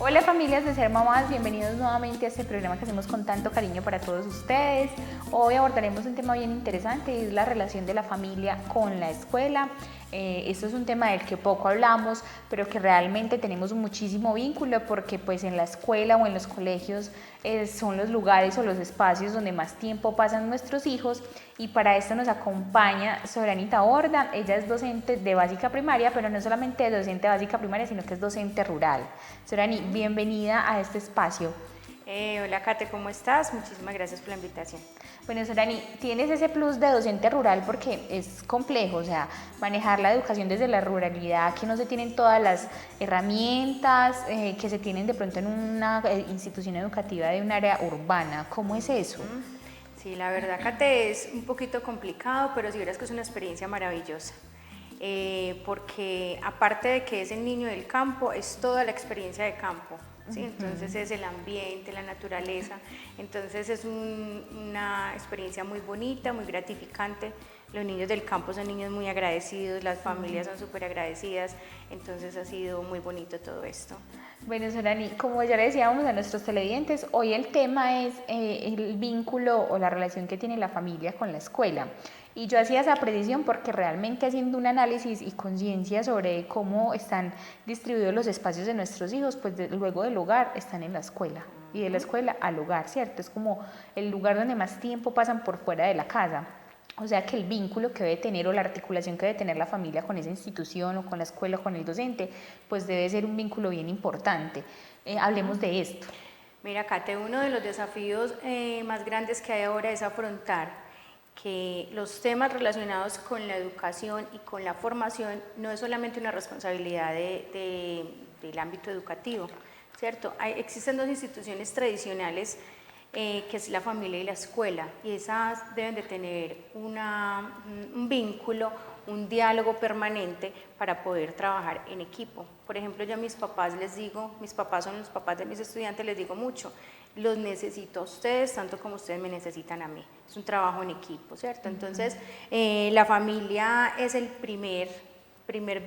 Hola familias de Ser Mamás, bienvenidos nuevamente a este programa que hacemos con tanto cariño para todos ustedes. Hoy abordaremos un tema bien interesante y es la relación de la familia con la escuela. Esto es un tema del que poco hablamos, pero que realmente tenemos muchísimo vínculo porque pues en la escuela o en los colegios son los lugares o los espacios donde más tiempo pasan nuestros hijos, y para esto nos acompaña Soranita Borda. Ella es docente de básica primaria, pero no solamente docente de básica primaria, sino que es docente rural. Sorani, bienvenida a este espacio. Hola Kate, ¿cómo estás? Muchísimas gracias por la invitación. Bueno, Sorani, tienes ese plus de docente rural porque es complejo, o sea, manejar la educación desde la ruralidad, que no se tienen todas las herramientas que se tienen de pronto en una institución educativa de un área urbana. ¿Cómo es eso? Sí, la verdad Kate es un poquito complicado, pero si verás que es una experiencia maravillosa. Porque aparte de que es el niño del campo, es toda la experiencia de campo, ¿sí? Entonces es el ambiente, la naturaleza, entonces es una experiencia muy bonita, muy gratificante. Los niños del campo son niños muy agradecidos, las familias son súper agradecidas, entonces ha sido muy bonito todo esto. Bueno, Sorani, como ya le decíamos a nuestros televidentes, hoy el tema es el vínculo o la relación que tiene la familia con la escuela. Y yo hacía esa precisión porque realmente haciendo un análisis y conciencia sobre cómo están distribuidos los espacios de nuestros hijos, pues luego del hogar están en la escuela y de la escuela al hogar, ¿cierto? Es como el lugar donde más tiempo pasan por fuera de la casa. O sea que el vínculo que debe tener o la articulación que debe tener la familia con esa institución o con la escuela o con el docente, pues debe ser un vínculo bien importante. Hablemos de esto. Mira, Kate, uno de los desafíos más grandes que hay ahora es afrontar que los temas relacionados con la educación y con la formación no es solamente una responsabilidad del ámbito educativo, ¿cierto? Existen dos instituciones tradicionales que es la familia y la escuela, y esas deben de tener un vínculo, un diálogo permanente para poder trabajar en equipo. Por ejemplo, yo a mis papás les digo, mis papás son los papás de mis estudiantes, les digo mucho, los necesito a ustedes tanto como ustedes me necesitan a mí. Es un trabajo en equipo, ¿cierto? Entonces, la familia es el primer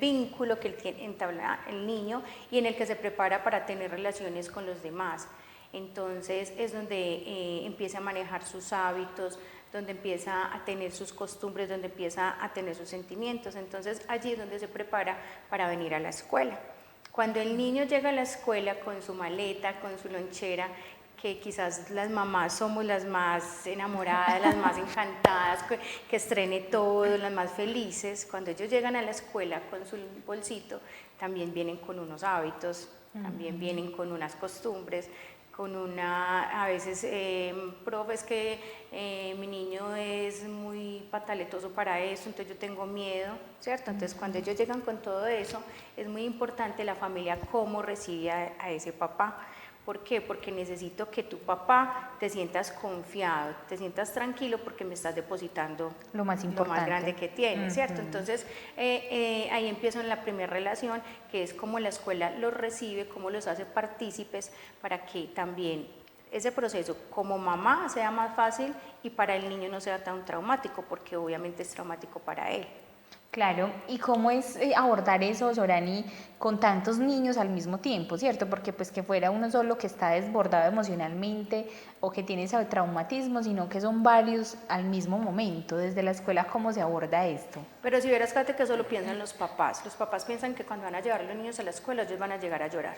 vínculo que entabla el niño y en el que se prepara para tener relaciones con los demás. Entonces es donde empieza a manejar sus hábitos, donde empieza a tener sus costumbres, donde empieza a tener sus sentimientos. Entonces allí es donde se prepara para venir a la escuela. Cuando el niño llega a la escuela con su maleta, con su lonchera, que quizás las mamás somos las más enamoradas, las más encantadas, que estrene todo, las más felices, cuando ellos llegan a la escuela con su bolsito, también vienen con unos hábitos, también vienen con unas costumbres, a veces, profe, es que mi niño es muy pataletoso para eso, entonces yo tengo miedo, ¿cierto? Entonces cuando ellos llegan con todo eso, es muy importante la familia cómo recibe a ese papá. ¿Por qué? Porque necesito que tu papá te sientas confiado, te sientas tranquilo porque me estás depositando lo más grande que tienes, ¿cierto? Entonces ahí empiezo en la primera relación, que es cómo la escuela los recibe, cómo los hace partícipes para que también ese proceso como mamá sea más fácil y para el niño no sea tan traumático, porque obviamente es traumático para él. Claro, ¿y cómo es abordar eso, Sorani, con tantos niños al mismo tiempo, cierto? Porque pues que fuera uno solo que está desbordado emocionalmente o que tiene ese traumatismo, sino que son varios al mismo momento. Desde la escuela, ¿cómo se aborda esto? Pero si vieras, Kate, que eso lo piensan los papás piensan que cuando van a llevar a los niños a la escuela ellos van a llegar a llorar,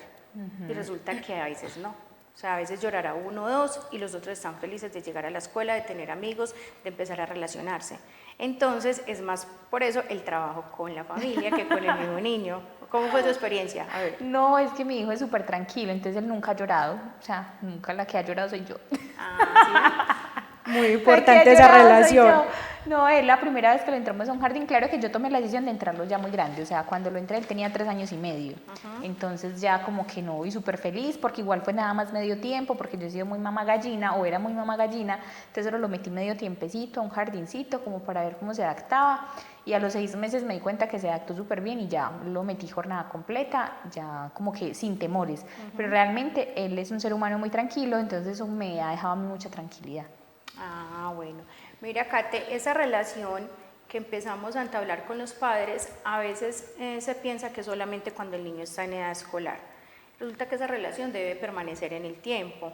y resulta que a veces no. O sea, a veces llorará uno o dos y los otros están felices de llegar a la escuela, de tener amigos, de empezar a relacionarse. Entonces, es más por eso el trabajo con la familia que con el mismo niño. ¿Cómo fue tu experiencia? A ver. No, es que mi hijo es súper tranquilo, entonces él nunca ha llorado, o sea, nunca la que ha llorado soy yo. Muy importante esa relación. No, es la primera vez que lo entramos a un jardín. Claro que yo tomé la decisión de entrarlo ya muy grande, o sea, cuando lo entré él tenía 3 años y medio, entonces ya como que no, y súper feliz, porque igual fue nada más medio tiempo, porque yo he sido muy mamá gallina, o era muy mamá gallina, entonces solo lo metí medio tiempecito a un jardincito, como para ver cómo se adaptaba, y a los 6 meses me di cuenta que se adaptó súper bien, y ya lo metí jornada completa, ya como que sin temores, pero realmente él es un ser humano muy tranquilo, entonces eso me ha dejado a mí mucha tranquilidad. Ah, bueno. Mira, Kate, esa relación que empezamos a entablar con los padres, a veces se piensa que solamente cuando el niño está en edad escolar. resulta que esa relación debe permanecer en el tiempo.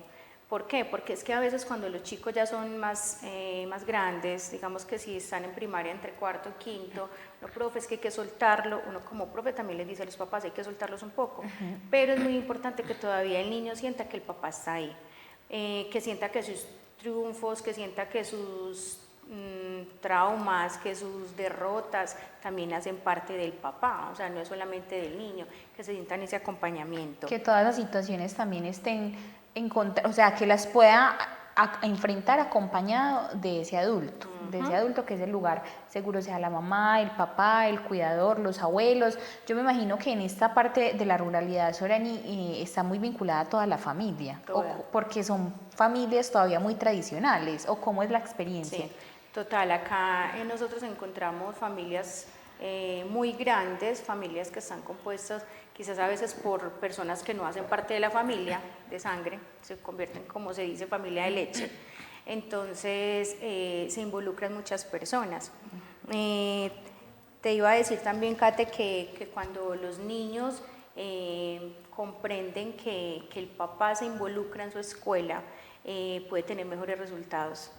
¿Por qué? Porque es que a veces cuando los chicos ya son más grandes, digamos que si están en primaria entre cuarto y quinto, no, profe, es que hay que soltarlo, uno como profe también les dice a los papás, hay que soltarlos un poco, pero es muy importante que todavía el niño sienta que el papá está ahí, que sienta que sus triunfos, que sienta que sus traumas, que sus derrotas también hacen parte del papá, o sea, no es solamente del niño, que se sientan ese acompañamiento. Que todas las situaciones también estén en contra, o sea, que las pueda enfrentar acompañado de ese adulto, que es el lugar seguro, sea la mamá, el papá, el cuidador, los abuelos. Yo me imagino que en esta parte de la ruralidad, Sorani, está muy vinculada a toda la familia, porque son familias todavía muy tradicionales, o cómo es la experiencia. Sí, total, acá nosotros encontramos familias muy grandes, familias que están compuestas quizás a veces por personas que no hacen parte de la familia de sangre, se convierten, como se dice, familia de leche. Entonces se involucran muchas personas. Te iba a decir también, Kate, que cuando los niños comprenden que el papá se involucra en su escuela, puede tener mejores resultados.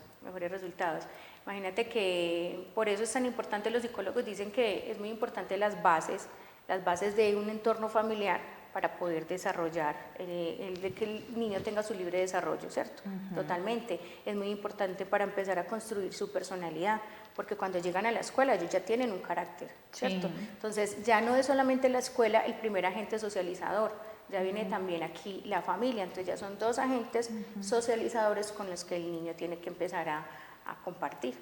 Imagínate que por eso es tan importante, los psicólogos dicen que es muy importante las bases de un entorno familiar para poder desarrollar, el de que el niño tenga su libre desarrollo, ¿cierto? Totalmente, es muy importante para empezar a construir su personalidad, porque cuando llegan a la escuela ellos ya tienen un carácter, ¿cierto? Entonces ya no es solamente la escuela el primer agente socializador, ya viene también aquí la familia, entonces ya son dos agentes socializadores con los que el niño tiene que empezar a compartir.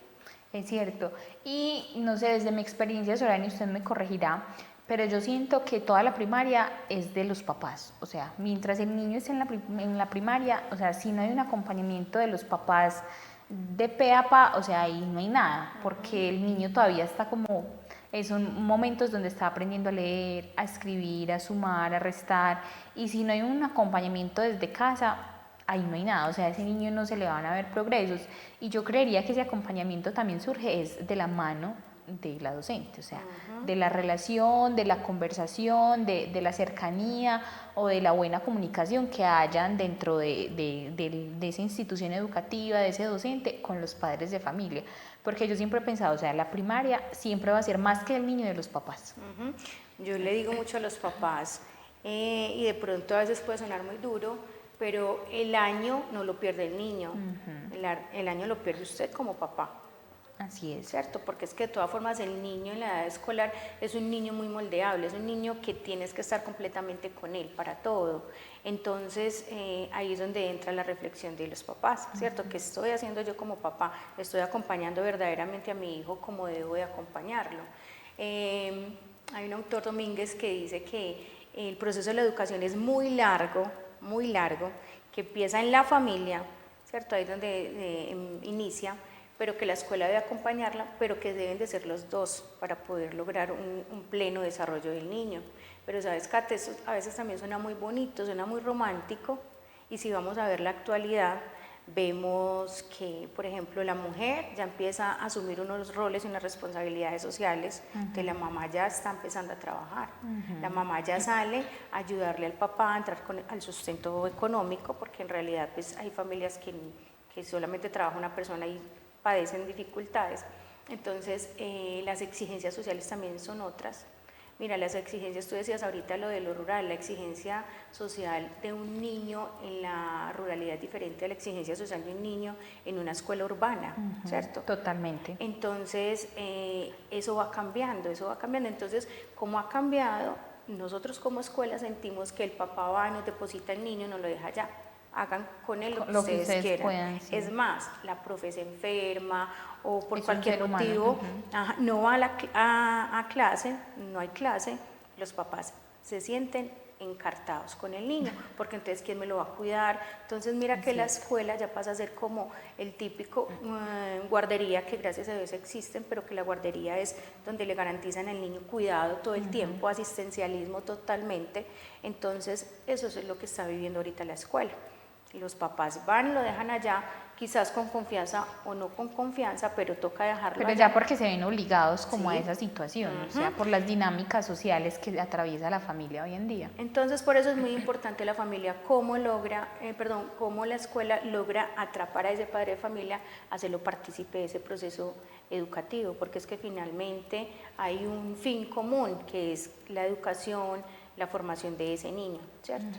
Es cierto, y no sé, desde mi experiencia, Sorani, usted me corregirá, pero yo siento que toda la primaria es de los papás, o sea, mientras el niño esté en la primaria, o sea, si no hay un acompañamiento de los papás de pe a pa, o sea, ahí no hay nada, porque el niño todavía está como, son momentos donde está aprendiendo a leer, a escribir, a sumar, a restar, y si no hay un acompañamiento desde casa, ahí no hay nada, o sea, a ese niño no se le van a ver progresos, y yo creería que ese acompañamiento también surge es de la mano de la docente, o sea, de la relación, de la conversación, de la cercanía o de la buena comunicación que hayan dentro de esa institución educativa, de ese docente, con los padres de familia. Porque yo siempre he pensado, o sea, la primaria siempre va a ser más que el niño de los papás. Yo le digo mucho a los papás, y de pronto a veces puede sonar muy duro, pero el año no lo pierde el niño, el año lo pierde usted como papá. Así es. ¿Cierto? Porque es que de todas formas el niño en la edad escolar es un niño muy moldeable, es un niño que tienes que estar completamente con él para todo. Entonces ahí es donde entra la reflexión de los papás, ¿cierto? ¿Qué estoy haciendo yo como papá? ¿Estoy acompañando verdaderamente a mi hijo como debo de acompañarlo? Hay un autor, Domínguez, que dice que el proceso de la educación es muy largo, que empieza en la familia, ¿cierto? Ahí es donde inicia, pero que la escuela debe acompañarla, pero que deben de ser los dos para poder lograr un pleno desarrollo del niño. Pero sabes, Kate, eso a veces también suena muy bonito, suena muy romántico, y si vamos a ver la actualidad, vemos que, por ejemplo, la mujer ya empieza a asumir unos roles y unas responsabilidades sociales, que la mamá ya está empezando a trabajar, la mamá ya sale a ayudarle al papá a entrar al sustento económico, porque en realidad pues hay familias que solamente trabaja una persona y padecen dificultades. Entonces las exigencias sociales también son otras. Mira, las exigencias, tú decías ahorita lo de lo rural, la exigencia social de un niño en la ruralidad es diferente a la exigencia social de un niño en una escuela urbana, ¿cierto? Totalmente. Entonces eso va cambiando. Entonces, ¿cómo ha cambiado? Nosotros como escuela sentimos que el papá va, nos deposita el niño, nos lo deja allá. Hagan con él lo que ustedes quieran. Puedan, sí. Es más, la profe se enferma o por cualquier motivo no va a clase, no hay clase, los papás se sienten encartados con el niño, porque entonces ¿quién me lo va a cuidar? Entonces mira que la escuela ya pasa a ser como el típico guardería, que gracias a Dios existen, pero que la guardería es donde le garantizan al niño cuidado todo el tiempo, asistencialismo totalmente. Entonces eso es lo que está viviendo ahorita la escuela. Los papás van, lo dejan allá quizás con confianza o no con confianza, pero toca dejarlo Pero allá. ya porque se ven obligados como a Sí. esa situación, o sea, por las dinámicas sociales que atraviesa la familia hoy en día. Entonces, por eso es muy importante la familia, cómo cómo la escuela logra atrapar a ese padre de familia, hacerlo partícipe de ese proceso educativo, porque es que finalmente hay un fin común, que es la educación, la formación de ese niño, ¿cierto?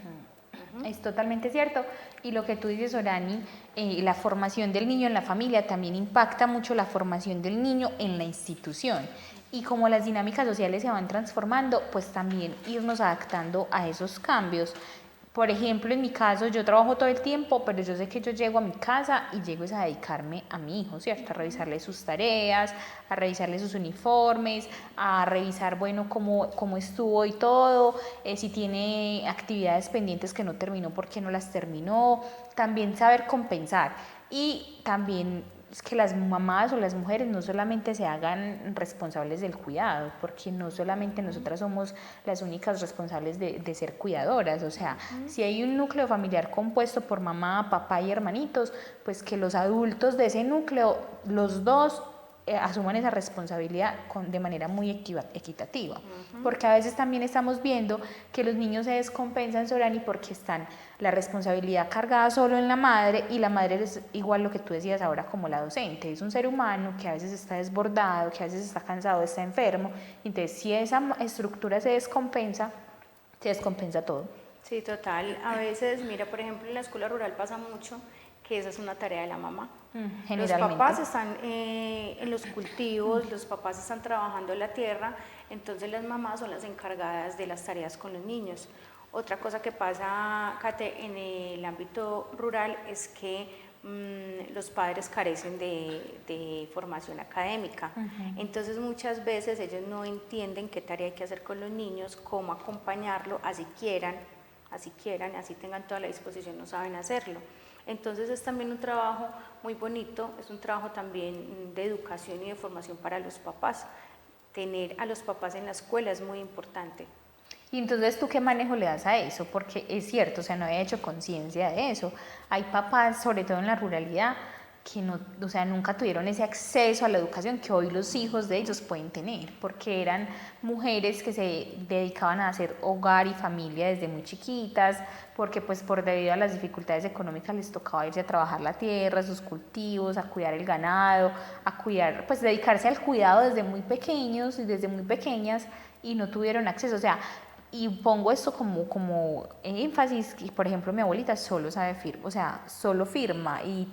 Es totalmente cierto. Y lo que tú dices, Orani, la formación del niño en la familia también impacta mucho la formación del niño en la institución. Y como las dinámicas sociales se van transformando, pues también irnos adaptando a esos cambios. Por ejemplo, en mi caso, yo trabajo todo el tiempo, pero yo sé que yo llego a mi casa y llego a dedicarme a mi hijo, ¿cierto? A revisarle sus tareas, a revisarle sus uniformes, a revisar, bueno, cómo estuvo y todo, si tiene actividades pendientes que no terminó, por qué no las terminó, también saber compensar. Y también es que las mamás o las mujeres no solamente se hagan responsables del cuidado, porque no solamente nosotras somos las únicas responsables de ser cuidadoras, o sea, si hay un núcleo familiar compuesto por mamá, papá y hermanitos, pues que los adultos de ese núcleo, los dos, asuman esa responsabilidad de manera muy equitativa, porque a veces también estamos viendo que los niños se descompensan, Sorani, porque están la responsabilidad cargada solo en la madre, y la madre es igual lo que tú decías ahora como la docente, es un ser humano que a veces está desbordado, que a veces está cansado, está enfermo, entonces si esa estructura se descompensa todo. Sí, total. A veces, mira, por ejemplo, en la escuela rural pasa mucho que esa es una tarea de la mamá. Los papás están en los cultivos, los papás están trabajando en la tierra, entonces las mamás son las encargadas de las tareas con los niños. Otra cosa que pasa, Kate, en el ámbito rural es que los padres carecen de formación académica. Entonces muchas veces ellos no entienden qué tarea hay que hacer con los niños, cómo acompañarlo, así tengan toda la disposición, no saben hacerlo. Entonces es también un trabajo muy bonito, es un trabajo también de educación y de formación para los papás. Tener a los papás en la escuela es muy importante. Y entonces, ¿tú qué manejo le das a eso? Porque es cierto, o sea, no he hecho conciencia de eso. Hay papás, sobre todo en la ruralidad, que no, o sea, nunca tuvieron ese acceso a la educación que hoy los hijos de ellos pueden tener, porque eran mujeres que se dedicaban a hacer hogar y familia desde muy chiquitas, porque pues por debido a las dificultades económicas les tocaba irse a trabajar la tierra, sus cultivos, a cuidar el ganado, a cuidar, pues dedicarse al cuidado desde muy pequeños y desde muy pequeñas, y no tuvieron acceso, o sea, y pongo esto como énfasis, que por ejemplo mi abuelita solo sabe firmar, o sea, solo firma, y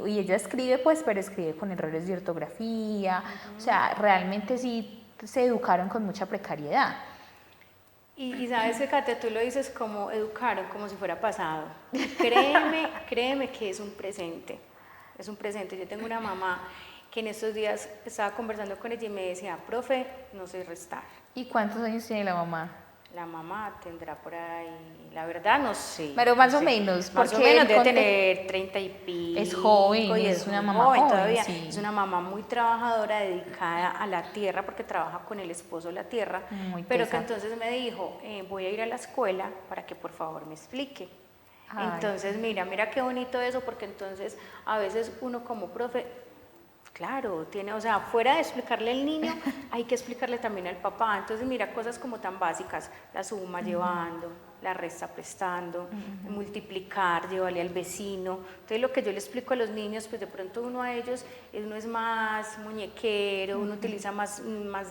ella escribe pues, pero escribe con errores de ortografía, o sea, realmente sí se educaron con mucha precariedad. Y sabes que, Kate, tú lo dices como educaron, como si fuera pasado. Créeme que es un presente. Es un presente. Yo tengo una mamá que en estos días estaba conversando con ella y me decía, profe, no sé restar. ¿Y cuántos años tiene la mamá? La mamá tendrá por ahí, la verdad no sé. Pero más no o sé. menos. Más o menos debe tener 30 y pico. Es joven, y es una muy mamá joven todavía. sí. Es una mamá muy trabajadora, dedicada a la tierra, porque trabaja con el esposo la tierra. Muy pero pesado. que entonces me dijo, voy a ir a la escuela para que por favor me explique. Ay. Entonces mira qué bonito eso, porque entonces a veces uno como profe, claro, tiene, o sea, fuera de explicarle al niño, hay que explicarle también al papá. Entonces, mira, cosas como tan básicas, la suma llevando, la resta prestando, multiplicar, llevarle al vecino. Entonces, lo que yo le explico a los niños, pues de pronto uno a ellos, uno es más muñequero, uno utiliza más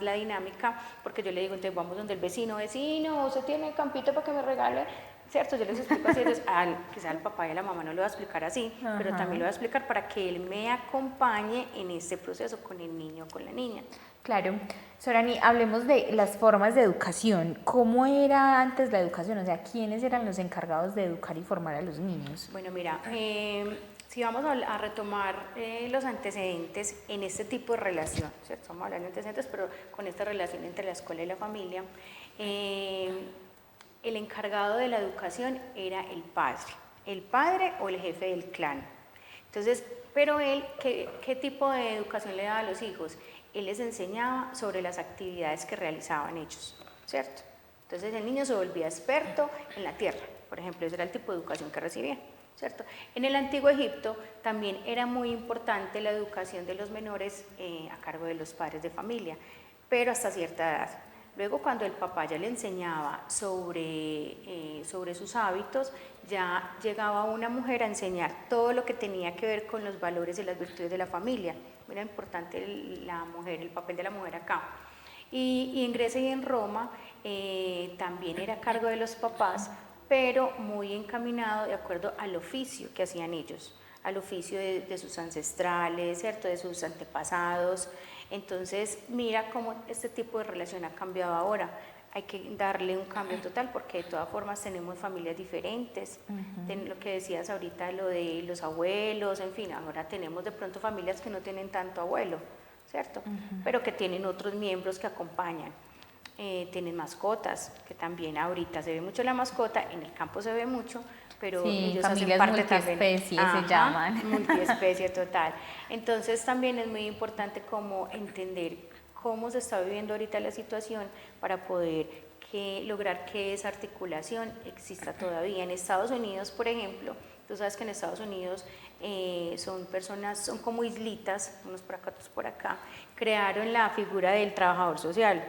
la dinámica, porque yo le digo, entonces vamos donde el vecino, ¿usted tiene campito para que me regale? ¿Cierto? Yo les explico así, entonces quizá al papá y a la mamá no le voy a explicar así, pero también le voy a explicar para que él me acompañe en este proceso con el niño o con la niña. Claro. Sorani, hablemos de las formas de educación. ¿Cómo era antes la educación? O sea, ¿quiénes eran los encargados de educar y formar a los niños? Bueno, mira, si vamos a retomar los antecedentes en este tipo de relación, ¿cierto? Estamos hablando de antecedentes, pero con esta relación entre la escuela y la familia, el encargado de la educación era el padre o el jefe del clan. Entonces, pero él, ¿qué tipo de educación le daba a los hijos? Él les enseñaba sobre las actividades que realizaban ellos, ¿cierto? Entonces el niño se volvía experto en la tierra, por ejemplo, ese era el tipo de educación que recibía. ¿cierto? En el antiguo Egipto también era muy importante la educación de los menores a cargo de los padres de familia, pero hasta cierta edad. Luego, cuando el papá ya le enseñaba sobre sus hábitos, ya llegaba una mujer a enseñar todo lo que tenía que ver con los valores y las virtudes de la familia. Era importante la mujer, el papel de la mujer acá. Y en Grecia y en Roma también era a cargo de los papás, pero muy encaminado de acuerdo al oficio que hacían ellos, al oficio de sus ancestrales, ¿cierto? De sus antepasados. Entonces, mira cómo este tipo de relación ha cambiado ahora. Hay que darle un cambio total porque de todas formas tenemos familias diferentes. Lo que decías ahorita, lo de los abuelos, en fin, ahora tenemos de pronto familias que no tienen tanto abuelo, ¿cierto? Pero que tienen otros miembros que acompañan. Tienen mascotas, que también ahorita se ve mucho la mascota, en el campo se ve mucho, pero Sí, ellos familias hacen parte también. multiespecie se llaman. Multiespecie total. Entonces también es muy importante como entender cómo se está viviendo ahorita la situación para poder lograr que esa articulación exista todavía. En Estados Unidos, por ejemplo, tú sabes que en Estados Unidos son como islitas, unos por acá, otros por acá, crearon la figura del trabajador social.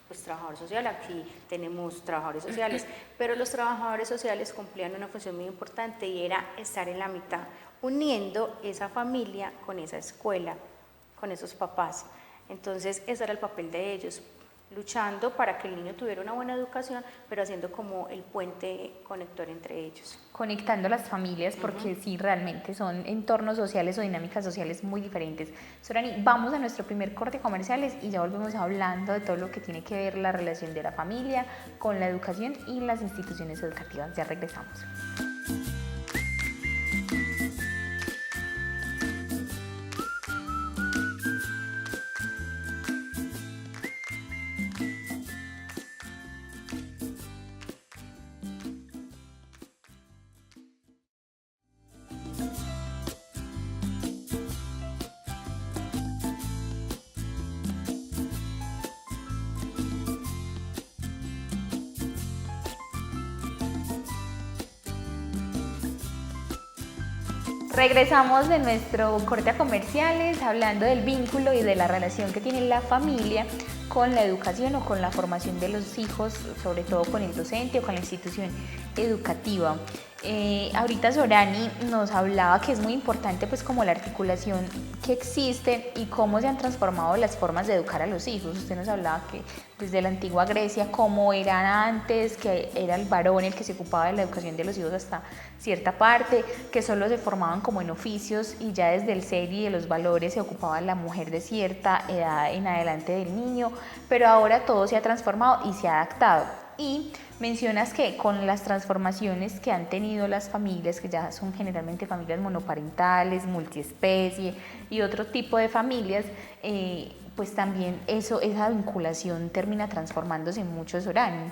Pues trabajador social, aquí tenemos trabajadores sociales, pero los trabajadores sociales cumplían una función muy importante y era estar en la mitad, uniendo esa familia con esa escuela, con esos papás. Entonces ese era el papel de ellos, luchando para que el niño tuviera una buena educación, pero haciendo como el puente conector entre ellos. Conectando las familias, porque sí, realmente son entornos sociales o dinámicas sociales muy diferentes. Sorani, vamos a nuestro primer corte comerciales y ya volvemos hablando de todo lo que tiene que ver la relación de la familia con la educación y las instituciones educativas. Ya regresamos. Regresamos de nuestro corte a comerciales hablando del vínculo y de la relación que tiene la familia con la educación o con la formación de los hijos, sobre todo con el docente o con la institución educativa. Ahorita Sorani nos hablaba que es muy importante pues como la articulación que existe y cómo se han transformado las formas de educar a los hijos. Usted nos hablaba que desde la antigua Grecia, cómo eran antes, que era el varón el que se ocupaba de la educación de los hijos hasta cierta parte, que solo se formaban como en oficios y ya desde el ser y de los valores se ocupaba la mujer de cierta edad en adelante del niño, pero ahora todo se ha transformado y se ha adaptado. Y mencionas que con las transformaciones que han tenido las familias, que ya son generalmente familias monoparentales, multiespecie y otro tipo de familias, pues también esa vinculación termina transformándose mucho, Sorani,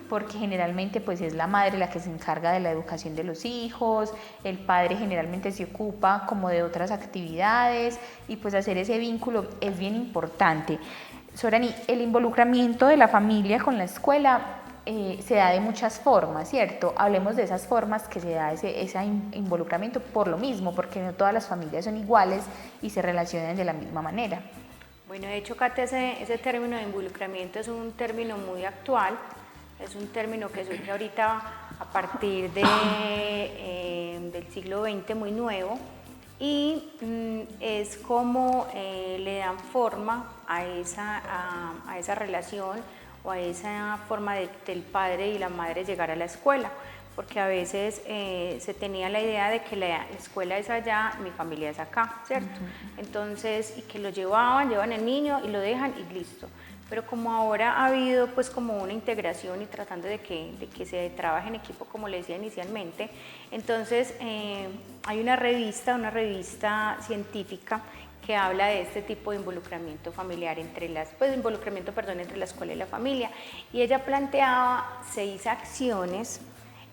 porque generalmente pues es la madre la que se encarga de la educación de los hijos, el padre generalmente se ocupa como de otras actividades y pues hacer ese vínculo es bien importante. Sorani, el involucramiento de la familia con la escuela se da de muchas formas, ¿cierto? Hablemos de esas formas que se da ese involucramiento por lo mismo, porque no todas las familias son iguales y se relacionan de la misma manera. Bueno, de hecho, Kate, ese término de involucramiento es un término muy actual, es un término que surge ahorita a partir del siglo XX, muy nuevo, y es como le dan forma a esa relación o a esa forma del padre y la madre llegar a la escuela, porque a veces se tenía la idea de que la escuela es allá, mi familia es acá, ¿cierto? Entonces, y que lo llevan el niño y lo dejan y listo. Pero como ahora ha habido pues como una integración y tratando de que se trabaje en equipo, como le decía inicialmente, entonces hay una revista científica que habla de este tipo de involucramiento familiar entre la escuela y la familia, y ella planteaba 6 acciones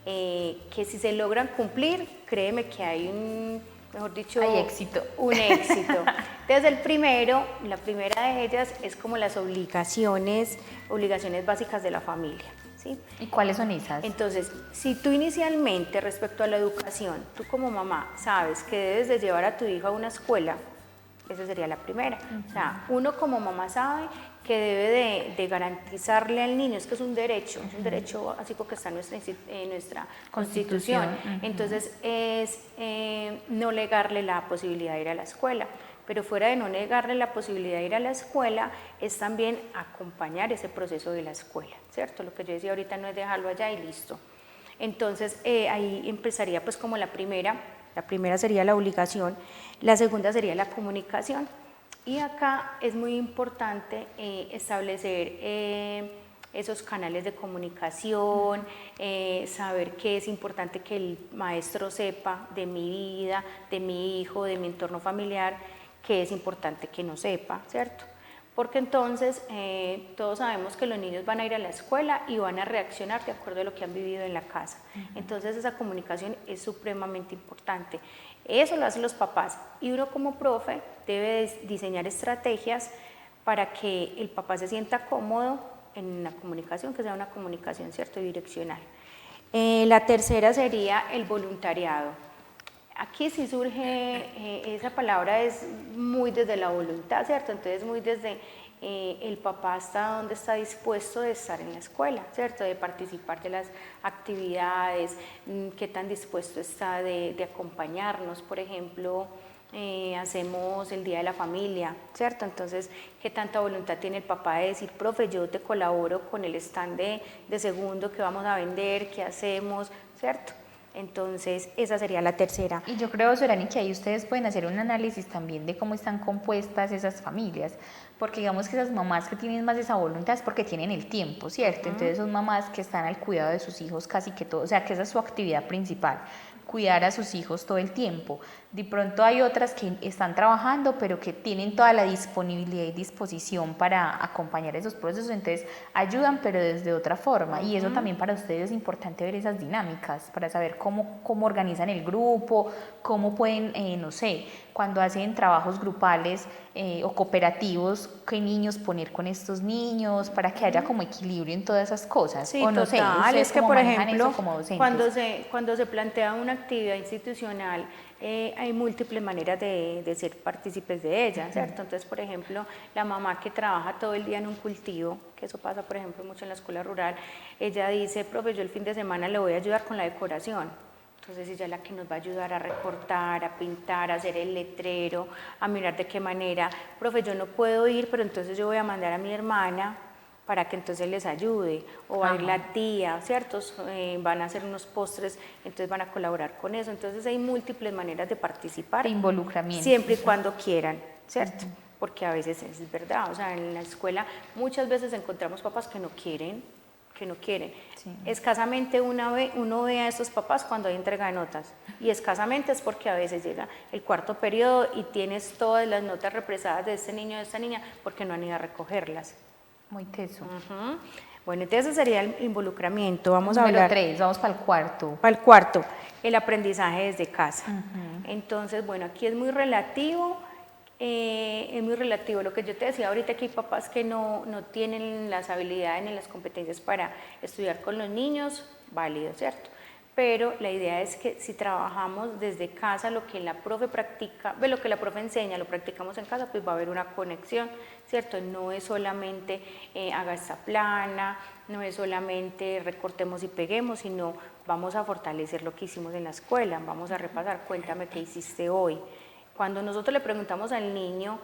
que si se logran cumplir, créeme que hay hay éxito. un éxito. Entonces la primera de ellas es como las obligaciones básicas de la familia. ¿sí? ¿Y cuáles son esas? Entonces, si tú inicialmente respecto a la educación, tú como mamá sabes que debes de llevar a tu hijo a una escuela, esa sería la primera. O sea, uno como mamá sabe que debe de garantizarle al niño, es que es un derecho básico que está en nuestra Constitución. Entonces, es no negarle la posibilidad de ir a la escuela. Pero fuera de no negarle la posibilidad de ir a la escuela, es también acompañar ese proceso de la escuela, ¿cierto? Lo que yo decía ahorita no es dejarlo allá y listo. Entonces, ahí empezaría pues como la primera sería la obligación, la segunda sería la comunicación. Y acá es muy importante establecer esos canales de comunicación, saber que es importante que el maestro sepa de mi vida, de mi hijo, de mi entorno familiar, que es importante que no sepa, ¿cierto? Porque entonces todos sabemos que los niños van a ir a la escuela y van a reaccionar de acuerdo a lo que han vivido en la casa. Entonces esa comunicación es supremamente importante. Eso lo hacen los papás y uno como profe debe diseñar estrategias para que el papá se sienta cómodo en la comunicación, que sea una comunicación, ¿cierto?, direccional. La tercera sería el voluntariado. Aquí sí surge, esa palabra es muy desde la voluntad, ¿cierto? Entonces muy desde el papá hasta donde está dispuesto de estar en la escuela, ¿cierto? De participar de las actividades, qué tan dispuesto está de acompañarnos, por ejemplo, hacemos el Día de la Familia, ¿cierto? Entonces, ¿qué tanta voluntad tiene el papá de decir, profe, yo te colaboro con el stand de segundo que vamos a vender, qué hacemos, ¿cierto? Entonces, esa sería la tercera. Y yo creo, Sorani, que ahí ustedes pueden hacer un análisis también de cómo están compuestas esas familias, porque digamos que esas mamás que tienen más esa voluntad es porque tienen el tiempo, ¿cierto? Entonces son mamás que están al cuidado de sus hijos casi que todo, o sea, que esa es su actividad principal, cuidar a sus hijos todo el tiempo. De pronto hay otras que están trabajando, pero que tienen toda la disponibilidad y disposición para acompañar esos procesos, entonces ayudan, pero desde otra forma. Y eso también para ustedes es importante ver esas dinámicas, para saber cómo organizan el grupo, cómo pueden, no sé, cuando hacen trabajos grupales o cooperativos, qué niños poner con estos niños, para que haya como equilibrio en todas esas cosas. Sí, o no sé, total, ustedes es que cómo por manejan ejemplo, eso como docentes. cuando se plantea una actividad institucional, hay múltiples maneras de ser partícipes de ella, ¿cierto? Entonces, por ejemplo, la mamá que trabaja todo el día en un cultivo, que eso pasa, por ejemplo, mucho en la escuela rural, ella dice, profe, yo el fin de semana le voy a ayudar con la decoración. Entonces ella es la que nos va a ayudar a recortar, a pintar, a hacer el letrero, a mirar de qué manera, profe, yo no puedo ir, pero entonces yo voy a mandar a mi hermana para que entonces les ayude, o va a ir la tía, ¿cierto? Van a hacer unos postres, entonces van a colaborar con eso. Entonces hay múltiples maneras de participar. De involucramiento. Siempre y cuando quieran, ¿cierto? Porque a veces es verdad, o sea, en la escuela muchas veces encontramos papás que no quieren. Sí. Escasamente uno ve a estos papás cuando hay entrega de notas, y escasamente es porque a veces llega el cuarto periodo y tienes todas las notas represadas de este niño o de esta niña porque no han ido a recogerlas. Muy teso. Bueno, entonces ese sería el involucramiento. Vamos a Número hablar. 3, vamos para el cuarto. Para el cuarto, el aprendizaje desde casa. Entonces, bueno, aquí es muy relativo. Lo que yo te decía ahorita, que hay papás que no tienen las habilidades ni las competencias para estudiar con los niños, válido, ¿cierto? Pero la idea es que si trabajamos desde casa, lo que la profe practica, lo que la profe enseña, lo practicamos en casa, pues va a haber una conexión, ¿cierto? No es solamente haga esta plana, no es solamente recortemos y peguemos, sino vamos a fortalecer lo que hicimos en la escuela, vamos a repasar, cuéntame qué hiciste hoy. Cuando nosotros le preguntamos al niño,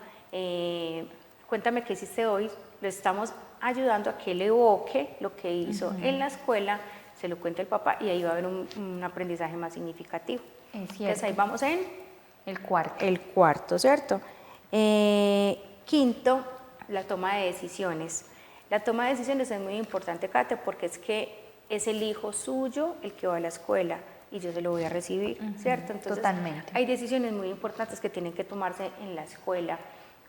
cuéntame qué hiciste hoy, le estamos ayudando a que él evoque lo que hizo en la escuela, se lo cuenta el papá y ahí va a haber un aprendizaje más significativo. Es cierto. Entonces ahí vamos en el cuarto. El cuarto, ¿cierto? Quinto, la toma de decisiones. La toma de decisiones es muy importante, Kate, porque es que es el hijo suyo el que va a la escuela y yo se lo voy a recibir, ¿cierto? Entonces, totalmente. Hay decisiones muy importantes que tienen que tomarse en la escuela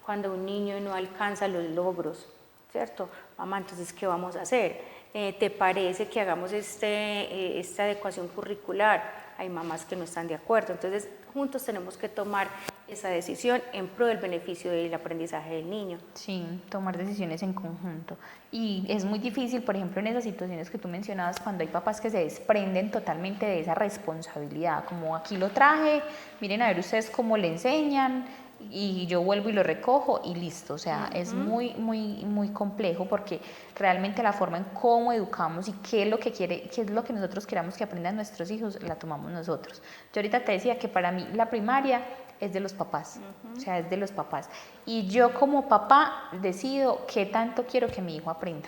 cuando un niño no alcanza los logros, ¿cierto? Mamá, entonces, ¿qué vamos a hacer? ¿Te parece que hagamos esta adecuación curricular? Hay mamás que no están de acuerdo, entonces juntos tenemos que tomar esa decisión en pro del beneficio del aprendizaje del niño. Sí, tomar decisiones en conjunto. Y es muy difícil, por ejemplo, en esas situaciones que tú mencionabas, cuando hay papás que se desprenden totalmente de esa responsabilidad, como aquí lo traje, miren a ver ustedes cómo le enseñan, y yo vuelvo y lo recojo y listo. O sea, es muy complejo, porque realmente la forma en cómo educamos y qué es lo que qué es lo que nosotros queramos que aprendan nuestros hijos, la tomamos nosotros. Yo ahorita te decía que para mí la primaria es de los papás, o sea, es de los papás. Y yo como papá decido qué tanto quiero que mi hijo aprenda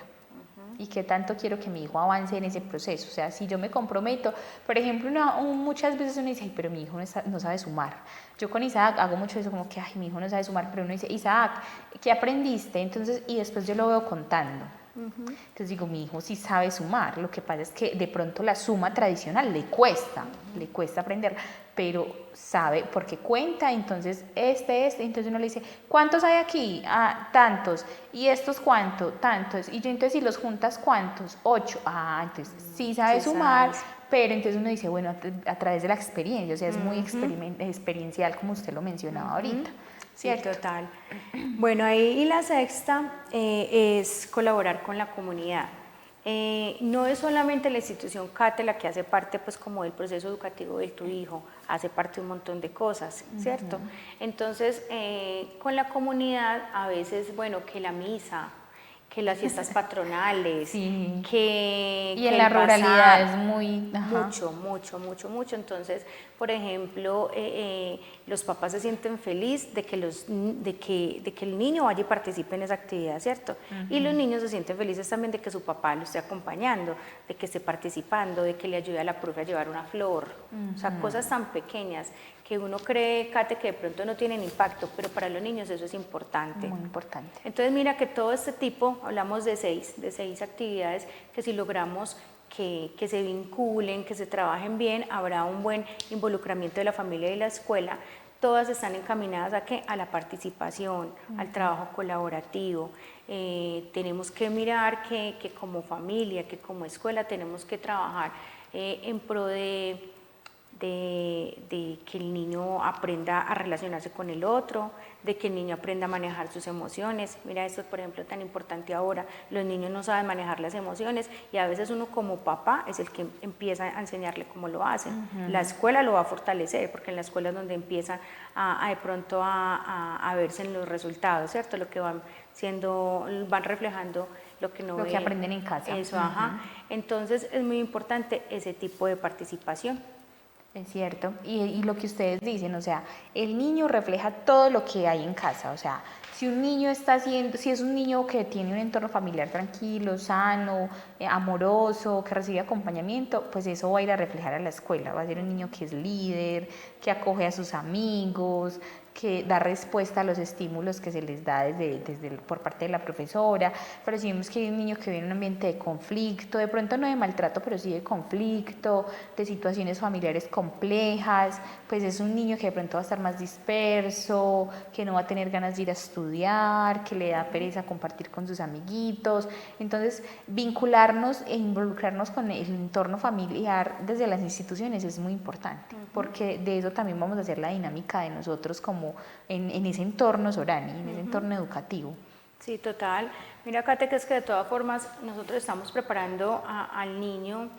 y qué tanto quiero que mi hijo avance en ese proceso. O sea, si yo me comprometo, por ejemplo, muchas veces uno dice, ay, pero mi hijo no sabe sumar. Yo con Isaac hago mucho eso, como que, ay, mi hijo no sabe sumar, pero uno dice, Isaac, ¿qué aprendiste? Entonces, y después yo lo veo contando. Entonces digo, mi hijo sí sabe sumar, lo que pasa es que de pronto la suma tradicional le cuesta aprender, pero sabe porque cuenta. Entonces entonces uno le dice, ¿cuántos hay aquí? Ah, tantos. ¿Y estos cuánto? Tantos. Y yo, entonces, si los juntas, ¿cuántos? 8. Ah, entonces sí sabe sumar, pero entonces uno dice, bueno, a través de la experiencia, o sea, es muy experiencial, como usted lo mencionaba ahorita. Sí, total. Bueno, ahí y la sexta es colaborar con la comunidad. No es solamente la institución CATE la que hace parte pues como del proceso educativo de tu hijo, hace parte de un montón de cosas, ¿cierto? Entonces, con la comunidad a veces, bueno, que la misa, que las fiestas patronales, sí. que y en el la ruralidad bazar, es muy... mucho. Entonces, por ejemplo, los papás se sienten felices de que el niño vaya y participe en esa actividad, ¿cierto? Y los niños se sienten felices también de que su papá lo esté acompañando, de que esté participando, de que le ayude a la profe a llevar una flor. O sea, cosas tan pequeñas que uno cree, Kate, que de pronto no tienen impacto, pero para los niños eso es importante. Muy importante. Entonces, mira que todo este tipo, hablamos de seis actividades que si logramos que se vinculen, que se trabajen bien, habrá un buen involucramiento de la familia y la escuela. Todas están encaminadas ¿a qué? A la participación, al trabajo colaborativo. Tenemos que mirar que como familia, que como escuela tenemos que trabajar en pro de que el niño aprenda a relacionarse con el otro, de que el niño aprenda a manejar sus emociones. Mira, esto es, por ejemplo, tan importante ahora. Los niños no saben manejar las emociones y a veces uno como papá es el que empieza a enseñarle cómo lo hacen. La escuela lo va a fortalecer, porque en la escuela es donde empiezan de pronto a verse en los resultados, ¿cierto? Lo que van reflejando lo que aprenden en casa. Eso, Entonces es muy importante ese tipo de participación. Es cierto, y lo que ustedes dicen, o sea, el niño refleja todo lo que hay en casa. O sea, si un niño si es un niño que tiene un entorno familiar tranquilo, sano, amoroso, que recibe acompañamiento, pues eso va a ir a reflejar a la escuela. Va a ser un niño que es líder, que acoge a sus amigos, que da respuesta a los estímulos que se les da por parte de la profesora. Pero si vemos que hay un niño que vive en un ambiente de conflicto, de pronto no de maltrato, pero sí de conflicto, de situaciones familiares complejas, pues es un niño que de pronto va a estar más disperso, que no va a tener ganas de ir a estudiar, que le da pereza compartir con sus amiguitos. Entonces, vincularnos e involucrarnos con el entorno familiar desde las instituciones es muy importante, porque de eso también vamos a hacer la dinámica de nosotros como en ese entorno, Sorani, en ese entorno educativo. Sí, total. Mira, Kate, que es que de todas formas nosotros estamos preparando al niño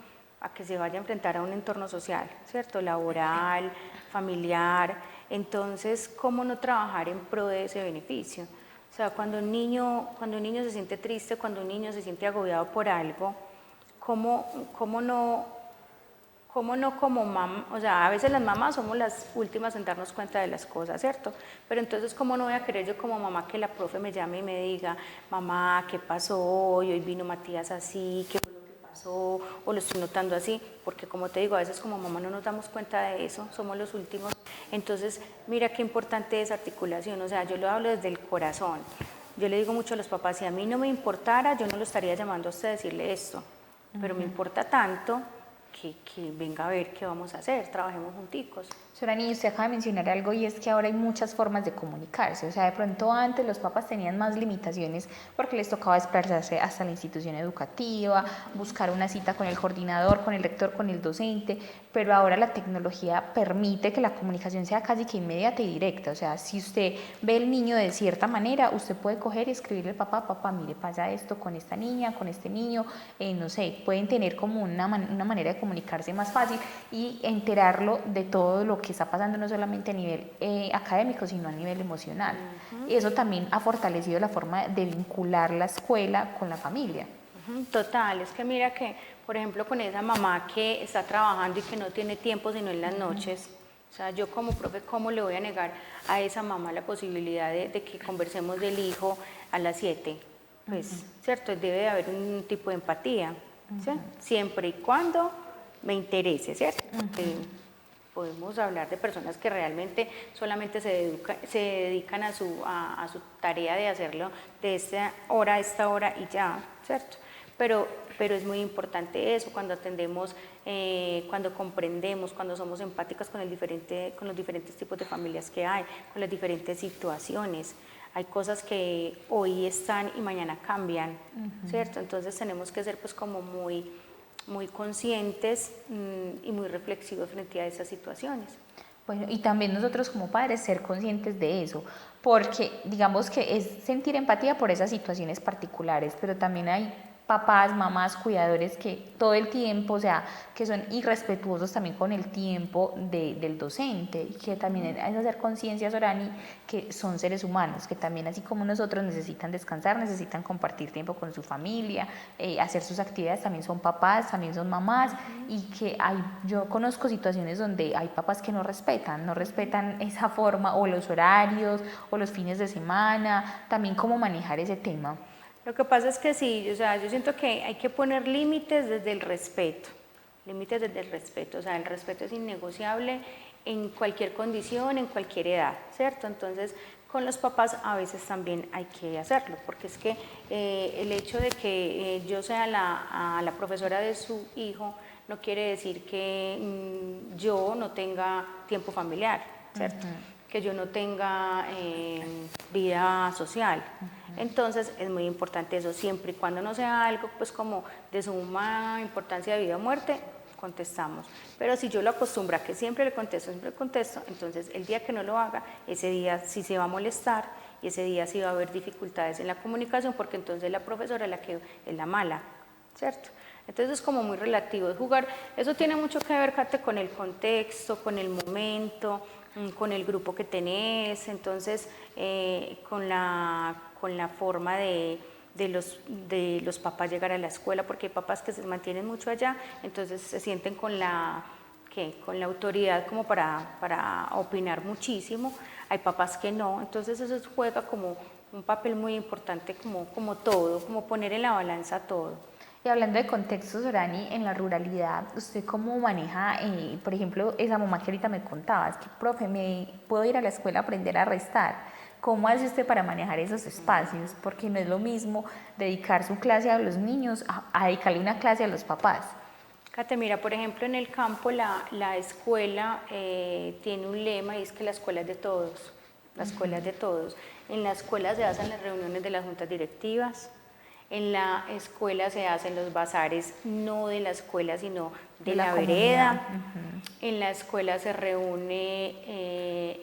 a que se vaya a enfrentar a un entorno social, ¿cierto? Laboral, familiar. Entonces, ¿cómo no trabajar en pro de ese beneficio? O sea, cuando un niño se siente triste, cuando un niño se siente agobiado por algo, ¿cómo no como mamá? O sea, a veces las mamás somos las últimas en darnos cuenta de las cosas, ¿cierto? Pero entonces, ¿cómo no voy a querer yo como mamá que la profe me llame y me diga, mamá, ¿qué pasó hoy? Hoy vino Matías así, ¿qué fue lo que pasó? O lo estoy notando así, porque como te digo, a veces como mamá no nos damos cuenta de eso, somos los últimos. Entonces, mira qué importante es articulación, o sea, yo lo hablo desde el corazón. Yo le digo mucho a los papás, si a mí no me importara, yo no lo estaría llamando a usted a decirle esto, pero me importa tanto que venga a ver qué vamos a hacer, trabajemos junticos. Sorani, usted acaba de mencionar algo y es que ahora hay muchas formas de comunicarse. O sea, de pronto antes los papás tenían más limitaciones porque les tocaba desplazarse hasta la institución educativa, buscar una cita con el coordinador, con el rector, con el docente, pero ahora la tecnología permite que la comunicación sea casi que inmediata y directa. O sea, si usted ve el niño de cierta manera, usted puede coger y escribirle al papá, papá, mire, pasa esto con esta niña, con este niño, no sé, pueden tener como una manera de comunicarse más fácil y enterarlo de todo lo que está pasando, no solamente a nivel académico, sino a nivel emocional. Y eso también ha fortalecido la forma de vincular la escuela con la familia. Total, es que mira que, por ejemplo, con esa mamá que está trabajando y que no tiene tiempo sino en las noches, o sea, yo como profe, ¿cómo le voy a negar a esa mamá la posibilidad de que conversemos del hijo a las 7? Pues, ¿cierto? Debe de haber un tipo de empatía, ¿sí? Siempre y cuando me interese, ¿cierto? Podemos hablar de personas que realmente solamente se dedican a su tarea de hacerlo de esta hora a esta hora y ya, ¿cierto? Pero es muy importante eso, cuando atendemos, cuando comprendemos, cuando somos empáticas con los diferentes tipos de familias que hay, con las diferentes situaciones. Hay cosas que hoy están y mañana cambian, ¿cierto? Entonces tenemos que ser pues como muy conscientes y muy reflexivos frente a esas situaciones. Bueno, y también nosotros como padres ser conscientes de eso, porque digamos que es sentir empatía por esas situaciones particulares, pero también hay papás, mamás, cuidadores que todo el tiempo, o sea, que son irrespetuosos también con el tiempo del docente y que también es hacer conciencia, Sorani, que son seres humanos, que también así como nosotros necesitan descansar, necesitan compartir tiempo con su familia, hacer sus actividades, también son papás, también son mamás y que yo conozco situaciones donde hay papás que no respetan esa forma o los horarios o los fines de semana, también cómo manejar ese tema. Lo que pasa es que sí, o sea, yo siento que hay que poner límites desde el respeto, o sea, el respeto es innegociable en cualquier condición, en cualquier edad, ¿cierto? Entonces, con los papás a veces también hay que hacerlo, porque es que el hecho de que yo sea la profesora de su hijo no quiere decir que yo no tenga tiempo familiar, ¿cierto? Que yo no tenga vida social. Entonces es muy importante eso, siempre y cuando no sea algo pues como de suma importancia de vida o muerte, contestamos. Pero si yo lo acostumbro a que siempre le contesto, entonces el día que no lo haga, ese día sí se va a molestar y ese día sí va a haber dificultades en la comunicación porque entonces la profesora es la que es la mala, ¿cierto? Entonces es como muy relativo, es jugar, eso tiene mucho que ver, Kate, con el contexto, con el momento, con el grupo que tenés, entonces con la forma de los papás llegar a la escuela, porque hay papás que se mantienen mucho allá, entonces se sienten con la autoridad como para opinar muchísimo, hay papás que no, entonces eso juega como un papel muy importante como todo, como poner en la balanza todo. Y hablando de contextos, Sorani, en la ruralidad, ¿usted cómo maneja, por ejemplo, esa mamá que ahorita me contaba? Es que, profe, ¿me puedo ir a la escuela a aprender a restar? ¿Cómo hace usted para manejar esos espacios? Porque no es lo mismo dedicar su clase a los niños a dedicarle una clase a los papás. Kate, mira, por ejemplo, en el campo la escuela tiene un lema y es que la escuela es de todos. La escuela es de todos. En la escuela se hacen las reuniones de las juntas directivas. En la escuela se hacen los bazares, no de la escuela, sino de la vereda. En la escuela se reúne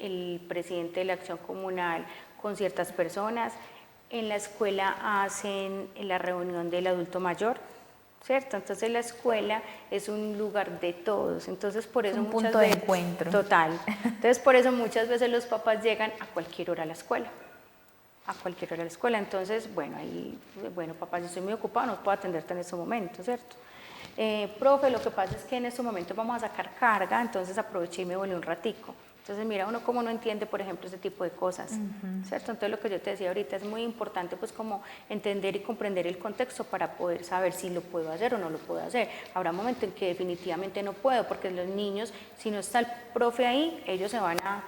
el presidente de la acción comunal con ciertas personas. En la escuela hacen la reunión del adulto mayor, ¿cierto? Entonces la escuela es un lugar de todos. Entonces por eso un punto de encuentro. Total. Entonces por eso muchas veces los papás llegan a cualquier hora a la escuela. Entonces, bueno, papá, si estoy muy ocupado, no puedo atenderte en este momento, ¿cierto? Profe, lo que pasa es que en estos momentos vamos a sacar carga, entonces aproveché y me volví un ratico. Entonces, mira, uno como no entiende, por ejemplo, ese tipo de cosas, ¿cierto? Entonces, lo que yo te decía ahorita es muy importante, pues, como entender y comprender el contexto para poder saber si lo puedo hacer o no lo puedo hacer. Habrá momentos en que definitivamente no puedo, porque los niños, si no está el profe ahí, ellos se van a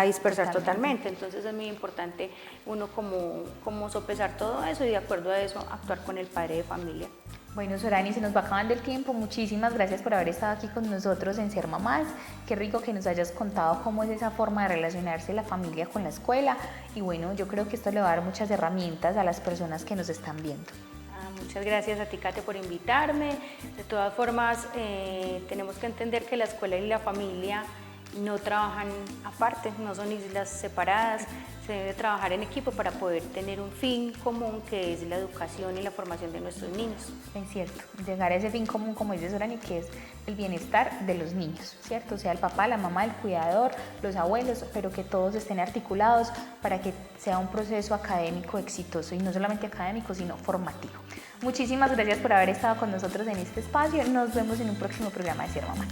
dispersar totalmente. Entonces es muy importante uno como sopesar todo eso y de acuerdo a eso actuar con el padre de familia. Bueno, Sorani, se nos va acabando el tiempo. Muchísimas gracias por haber estado aquí con nosotros en Ser Mamás. Qué rico que nos hayas contado cómo es esa forma de relacionarse la familia con la escuela. Y bueno, yo creo que esto le va a dar muchas herramientas a las personas que nos están viendo. Muchas gracias a ti, Kate, por invitarme. De todas formas, tenemos que entender que la escuela y la familia no trabajan aparte, no son islas separadas, se debe trabajar en equipo para poder tener un fin común que es la educación y la formación de nuestros niños. Es cierto, llegar a ese fin común, como dice Sorani, que es el bienestar de los niños, ¿cierto? O sea, el papá, la mamá, el cuidador, los abuelos, pero que todos estén articulados para que sea un proceso académico exitoso y no solamente académico, sino formativo. Muchísimas gracias por haber estado con nosotros en este espacio. Nos vemos en un próximo programa de Ser Mamá.